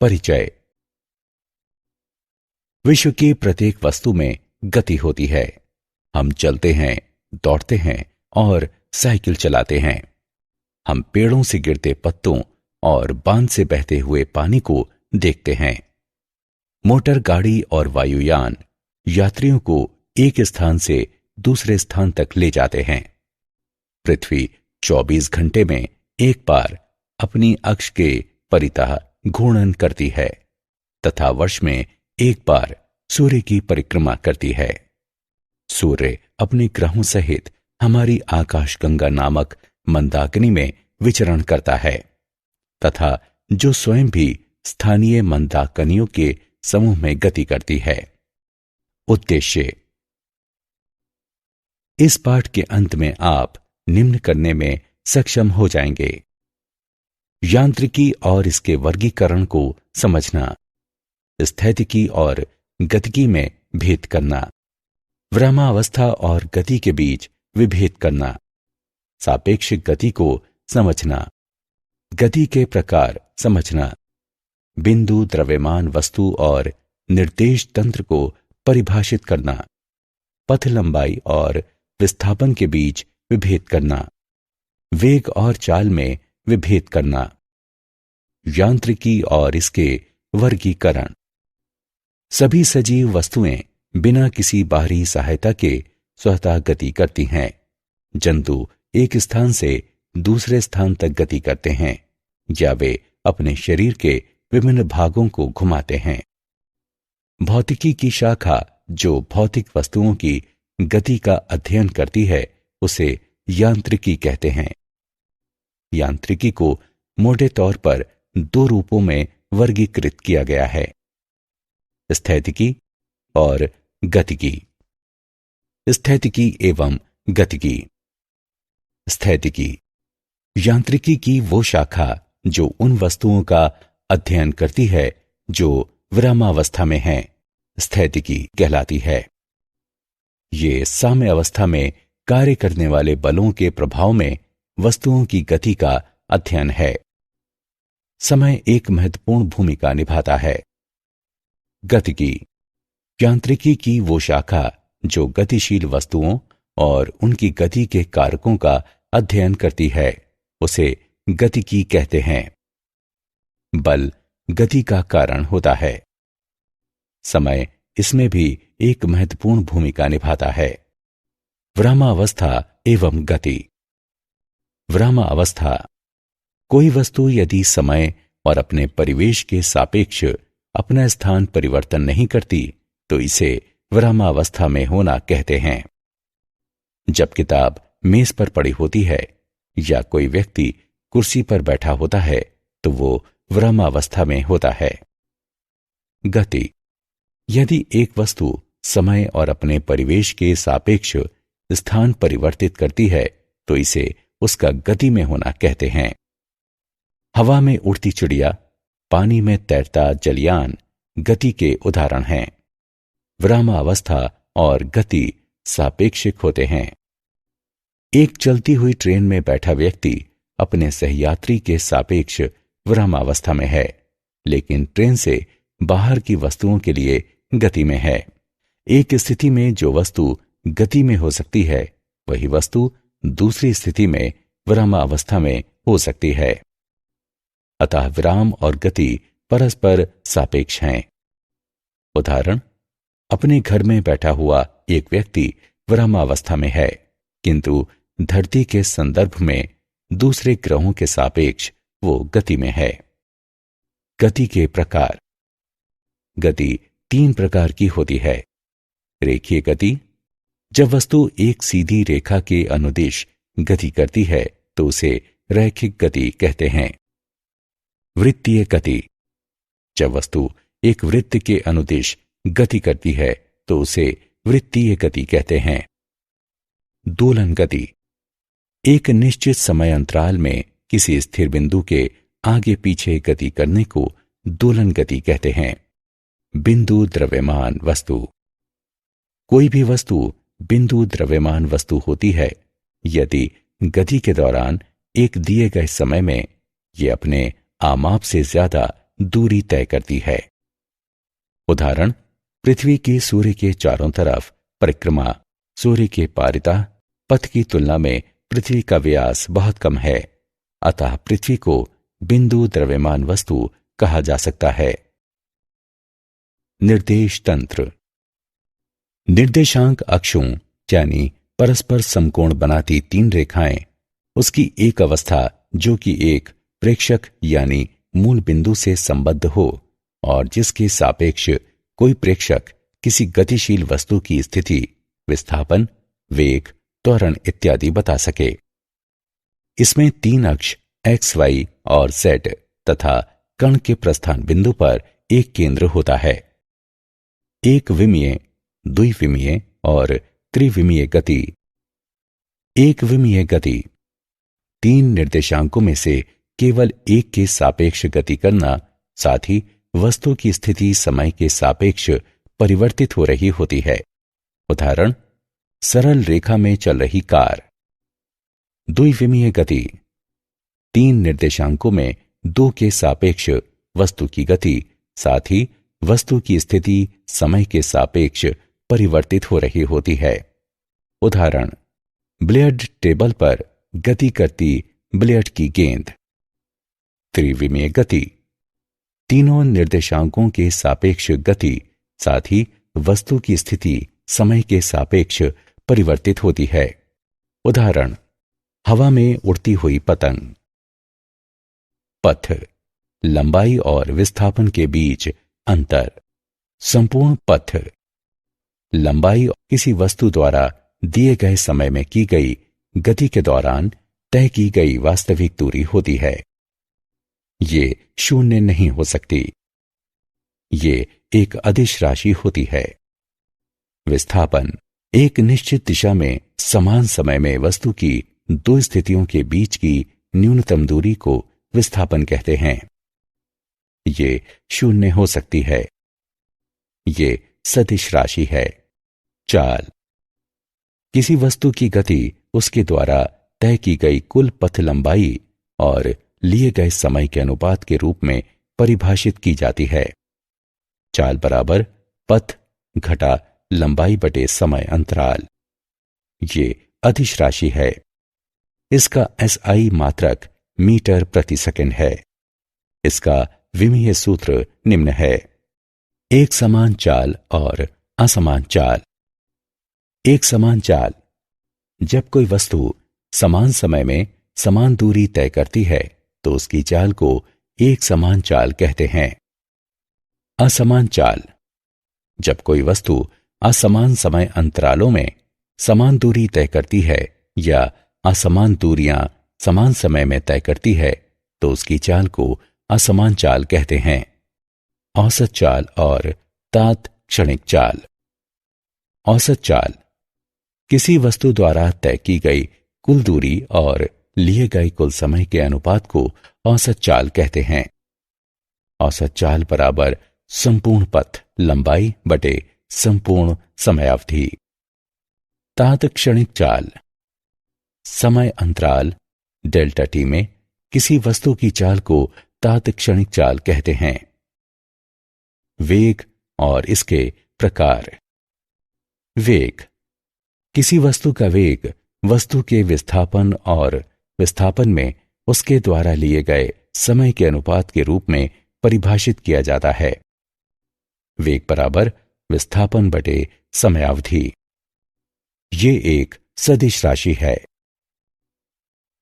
परिचय। विश्व की प्रत्येक वस्तु में गति होती है। हम चलते हैं, दौड़ते हैं और साइकिल चलाते हैं। हम पेड़ों से गिरते पत्तों और बांध से बहते हुए पानी को देखते हैं। मोटर गाड़ी और वायुयान यात्रियों को एक स्थान से दूसरे स्थान तक ले जाते हैं। पृथ्वी 24 घंटे में एक बार अपनी अक्ष के परितः घूर्णन करती है तथा वर्ष में एक बार सूर्य की परिक्रमा करती है। सूर्य अपने ग्रहों सहित हमारी आकाशगंगा नामक मंदाकिनी में विचरण करता है तथा जो स्वयं भी स्थानीय मंदाकिनियों के समूह में गति करती है। उद्देश्य। इस पाठ के अंत में आप निम्न करने में सक्षम हो जाएंगे: यांत्रिकी और इसके वर्गीकरण को समझना, स्थैतिकी और गतिकी में भेद करना, विरामावस्था और गति के बीच विभेद करना, सापेक्षिक गति को समझना, गति के प्रकार समझना, बिंदु, द्रव्यमान वस्तु और निर्देश तंत्र को परिभाषित करना, पथ लंबाई और विस्थापन के बीच विभेद करना, वेग और चाल में विभेद करना, यांत्रिकी और इसके वर्गीकरण। सभी सजीव वस्तुएं बिना किसी बाहरी सहायता के स्वतः गति करती हैं। जंतु एक स्थान से दूसरे स्थान तक गति करते हैं या वे अपने शरीर के विभिन्न भागों को घुमाते हैं। भौतिकी की शाखा जो भौतिक वस्तुओं की गति का अध्ययन करती है उसे यांत्रिकी कहते हैं। यांत्रिकी को मोटे तौर पर दो रूपों में वर्गीकृत किया गया है: स्थैतिकी और गतिकी। स्थैतिकी एवं गतिकी। स्थैतिकी यांत्रिकी की वो शाखा जो उन वस्तुओं का अध्ययन करती है जो विरामावस्था में हैं, स्थैतिकी कहलाती है। ये साम्य अवस्था में कार्य करने वाले बलों के प्रभाव में वस्तुओं की गति का अध्ययन है। समय एक महत्वपूर्ण भूमिका निभाता है। गतिकी यांत्रिकी की वो शाखा जो गतिशील वस्तुओं और उनकी गति के कारकों का अध्ययन करती है उसे गतिकी कहते हैं। बल गति का कारण होता है। समय इसमें भी एक महत्वपूर्ण भूमिका निभाता है। विरामावस्था एवं गति। विरामावस्था। कोई वस्तु यदि समय और अपने परिवेश के सापेक्ष अपना स्थान परिवर्तन नहीं करती तो इसे विरामावस्था में होना कहते हैं। जब किताब मेज पर पड़ी होती है या कोई व्यक्ति कुर्सी पर बैठा होता है तो वो विरामावस्था में होता है। गति। यदि एक वस्तु समय और अपने परिवेश के सापेक्ष स्थान परिवर्तित करती है तो इसे उसका गति में होना कहते हैं। हवा में उड़ती चिड़िया, पानी में तैरता जलयान गति के उदाहरण हैं। विरामावस्था और गति सापेक्षिक होते हैं। एक चलती हुई ट्रेन में बैठा व्यक्ति अपने सहयात्री के सापेक्ष विरामावस्था में है, लेकिन ट्रेन से बाहर की वस्तुओं के लिए गति में है। एक स्थिति में जो वस्तु गति में हो सकती है वही वस्तु दूसरी स्थिति में विरामावस्था में हो सकती है। अतः विराम और गति परस्पर सापेक्ष हैं। उदाहरण: अपने घर में बैठा हुआ एक व्यक्ति विरामावस्था में है, किंतु धरती के संदर्भ में दूसरे ग्रहों के सापेक्ष वो गति में है। गति के प्रकार। गति 3 प्रकार की होती है। रेखीय गति। जब वस्तु एक सीधी रेखा के अनुदिश गति करती है तो उसे रैखिक गति कहते हैं। वृत्तीय गति। जब वस्तु एक वृत्त के अनुदिश गति करती है तो उसे वृत्तीय गति कहते हैं। दोलन गति। एक निश्चित समय अंतराल में किसी स्थिर बिंदु के आगे पीछे गति करने को दोलन गति कहते हैं। बिंदु द्रव्यमान वस्तु। कोई भी वस्तु बिंदु द्रव्यमान वस्तु होती है यदि गति के दौरान एक दिए गए समय में ये अपने आमाप से ज्यादा दूरी तय करती है। उदाहरण, पृथ्वी की सूर्य के चारों तरफ परिक्रमा सूर्य के पारितः पथ की तुलना में पृथ्वी का व्यास बहुत कम है, अतः पृथ्वी को बिंदु द्रव्यमान वस्तु कहा जा सकता है। निर्देश तंत्र। निर्देशांक अक्षों यानी परस्पर समकोण बनाती तीन रेखाएं उसकी एक अवस्था जो कि एक प्रेक्षक यानी मूल बिंदु से संबद्ध हो और जिसके सापेक्ष कोई प्रेक्षक किसी गतिशील वस्तु की स्थिति, विस्थापन, वेग, त्वरण इत्यादि बता सके। इसमें तीन अक्ष एक्स, वाई और जेड तथा कण के प्रस्थान बिंदु पर एक केंद्र होता है। एक विमीय, द्विविमीय और त्रिविमीय गति। एक विमीय गति तीन निर्देशांकों में से केवल एक के सापेक्ष गति करना, साथ ही वस्तु की स्थिति समय के सापेक्ष परिवर्तित हो रही होती है। उदाहरण, सरल रेखा में चल रही कार। द्विविमीय गति तीन निर्देशांकों में दो के सापेक्ष वस्तु की गति, साथ ही वस्तु की स्थिति समय के सापेक्ष परिवर्तित हो रही होती है। उदाहरण, बिलियर्ड टेबल पर गति करती बिलियर्ड की गेंद। त्रिविमीय गति तीनों निर्देशांकों के सापेक्ष गति, साथ ही वस्तु की स्थिति समय के सापेक्ष परिवर्तित होती है। उदाहरण, हवा में उड़ती हुई पतंग। पथ लंबाई और विस्थापन के बीच अंतर। संपूर्ण पथ लंबाई किसी वस्तु द्वारा दिए गए समय में की गई गति के दौरान तय की गई वास्तविक दूरी होती है। ये शून्य नहीं हो सकती। ये एक अदिश राशि होती है। विस्थापन एक निश्चित दिशा में समान समय में वस्तु की दो स्थितियों के बीच की न्यूनतम दूरी को विस्थापन कहते हैं। ये शून्य हो सकती है। ये सदिश राशि है। चाल किसी वस्तु की गति उसके द्वारा तय की गई कुल पथ लंबाई और लिए गए समय के अनुपात के रूप में परिभाषित की जाती है। चाल बराबर पथ घटा लंबाई बटे समय अंतराल। ये अदिश राशि है। इसका एसआई मात्रक मीटर प्रति सेकंड है। इसका विमीय सूत्र निम्न है। एक समान चाल और असमान चाल। एक समान चाल जब कोई वस्तु समान समय में समान दूरी तय करती है तो उसकी चाल को एक समान चाल कहते हैं। असमान चाल जब कोई वस्तु असमान समय अंतरालों में समान दूरी तय करती है या असमान दूरियां समान समय में तय करती है तो उसकी चाल को असमान चाल कहते हैं। औसत चाल और तात्क्षणिक चाल। औसत चाल किसी वस्तु द्वारा तय की गई कुल दूरी और लिए गए कुल समय के अनुपात को औसत चाल कहते हैं। औसत चाल बराबर संपूर्ण पथ लंबाई बटे संपूर्ण समयावधि। तात्क्षणिक चाल समय अंतराल डेल्टा टी में किसी वस्तु की चाल को तात्क्षणिक चाल कहते हैं। वेग और इसके प्रकार। वेग किसी वस्तु का वेग वस्तु के विस्थापन और विस्थापन में उसके द्वारा लिए गए समय के अनुपात के रूप में परिभाषित किया जाता है। वेग बराबर विस्थापन बटे समयावधि। ये एक सदिश राशि है।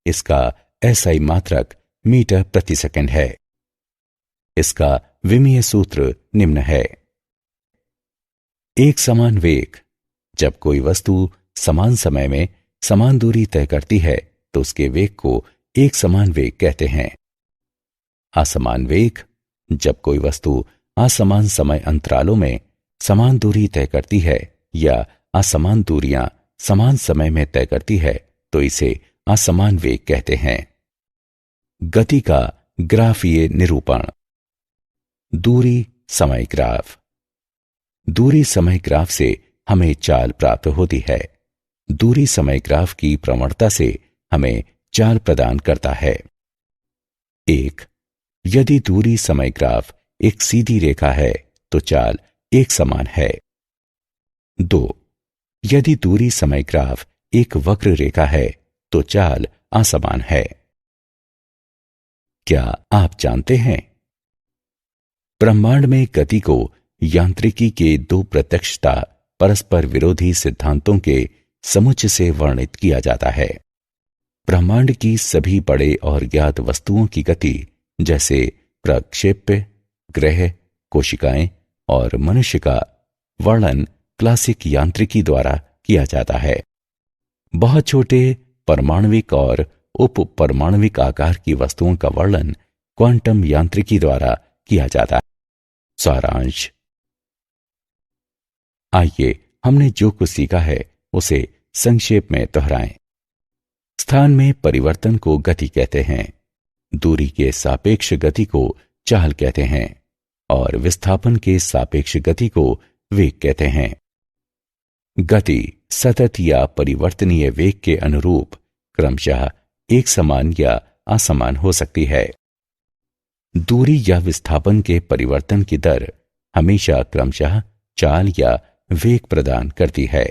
इसका एसआई मात्रक मीटर प्रति सेकंड है। इसका विमीय सूत्र निम्न है। एक समान वेग जब कोई वस्तु समान समय में समान दूरी तय करती है तो उसके वेग को एक समान वेग कहते हैं। असमान वेग जब कोई वस्तु असमान समय अंतरालों में समान दूरी तय करती है या असमान दूरियां समान समय में तय करती है तो इसे असमान वेग कहते हैं। गति का ग्राफीय निरूपण। दूरी समय ग्राफ। दूरी समय ग्राफ से हमें चाल प्राप्त होती है। दूरी समय ग्राफ की प्रवणता से हमें चाल प्रदान करता है। 1. यदि दूरी समय ग्राफ एक सीधी रेखा है तो चाल एक समान है। 2. यदि दूरी समय ग्राफ एक वक्र रेखा है तो चाल असमान है। क्या आप जानते हैं ब्रह्मांड में गति को यांत्रिकी के दो प्रत्यक्षता परस्पर विरोधी सिद्धांतों के समुच्चय से वर्णित किया जाता है। ब्रह्मांड की सभी बड़े और ज्ञात वस्तुओं की गति, जैसे प्रक्षेप्य, ग्रह, कोशिकाएं और मनुष्य का वर्णन क्लासिक यांत्रिकी द्वारा किया जाता है। बहुत छोटे परमाणविक और उप परमाणविक आकार की वस्तुओं का वर्णन क्वांटम यांत्रिकी द्वारा किया जाता है। सारांश। आइए हमने जो कुछ सीखा है उसे संक्षेप में दोहराएं। स्थान में परिवर्तन को गति कहते हैं, दूरी के सापेक्ष गति को चाल कहते हैं और विस्थापन के सापेक्ष गति को वेग कहते हैं। गति सतत या परिवर्तनीय वेग के अनुरूप क्रमशः एक समान या असमान हो सकती है। दूरी या विस्थापन के परिवर्तन की दर हमेशा क्रमशः चाल या वेग प्रदान करती है।